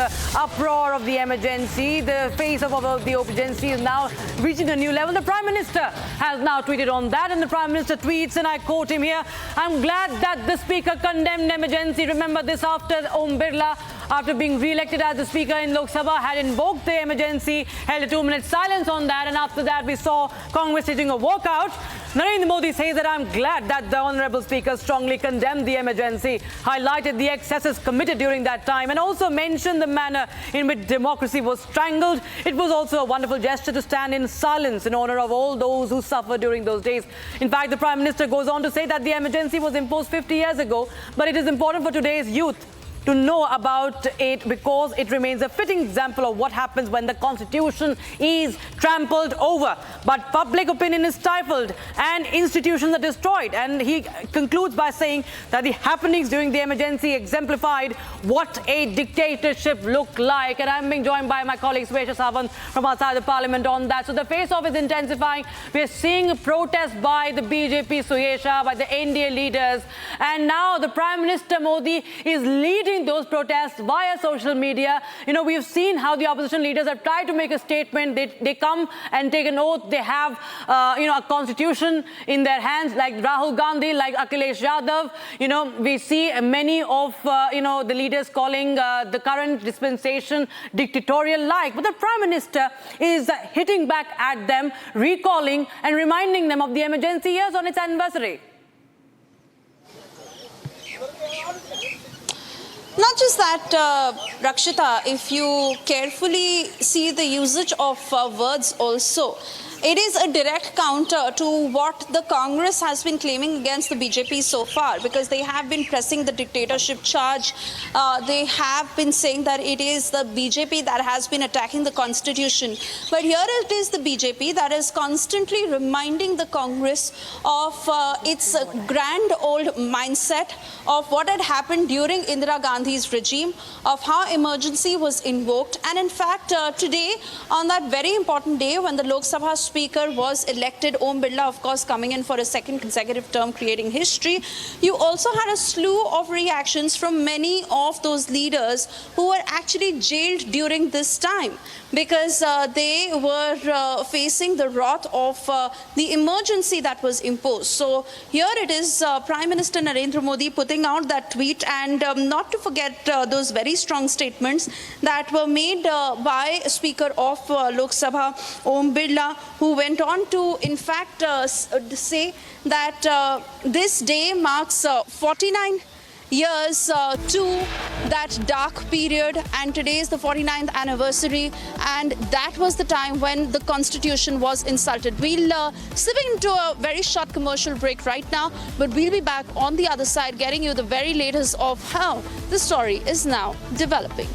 the uproar of the emergency. The face of the emergency is now reaching a new level. The Prime Minister has now tweeted on that, and the Prime Minister tweets, and I quote him here, "I'm glad that the Speaker condemned emergency." Remember this after Om Birla, after being re-elected as the Speaker in Lok Sabha, had invoked the emergency, held a 2-minute silence on that, and after that we saw Congress taking a walkout. Narendra Modi says that I'm glad that the Honourable Speaker strongly condemned the emergency, highlighted the excesses committed during that time, and also mentioned the manner in which democracy was strangled. It was also a wonderful gesture to stand in silence in honour of all those who suffered during those days. In fact, the Prime Minister goes on to say that the emergency was imposed 50 years ago, but it is important for today's youth to know about it because it remains a fitting example of what happens when the Constitution is trampled over. But public opinion is stifled and institutions are destroyed. And he concludes by saying that the happenings during the emergency exemplified what a dictatorship looked like. And I'm being joined by my colleague Swesha Sawant from outside the Parliament on that. So the face-off is intensifying. We're seeing protests by the BJP, Swesha, by the NDA leaders. And now the Prime Minister Modi is leading those protests via social media. You know, we've seen how the opposition leaders have tried to make a statement. They come and take an oath. They have, a constitution in their hands, like Rahul Gandhi, like Akhilesh Yadav. You know, we see many of, the leaders calling the current dispensation dictatorial-like. But the Prime Minister is hitting back at them, recalling and reminding them of the emergency years on its anniversary. Not just that, Rakshita, if you carefully see the usage of words also, it is a direct counter to what the Congress has been claiming against the BJP so far, because they have been pressing the dictatorship charge. They have been saying that it is the BJP that has been attacking the Constitution. But here it is the BJP that is constantly reminding the Congress of its grand old mindset of what had happened during Indira Gandhi's regime, of how emergency was invoked. And in fact, today, on that very important day when the Lok Sabha Speaker was elected, Om Birla, of course, coming in for a second consecutive term, creating history, you also had a slew of reactions from many of those leaders who were actually jailed during this time because they were facing the wrath of the emergency that was imposed. So here it is Prime Minister Narendra Modi putting out that tweet, and not to forget those very strong statements that were made by Speaker of Lok Sabha, Om Birla, who went on to, in fact, say that this day marks 49 years to that dark period, and today is the 49th anniversary, and that was the time when the Constitution was insulted. We'll slip into a very short commercial break right now, but we'll be back on the other side getting you the very latest of how the story is now developing.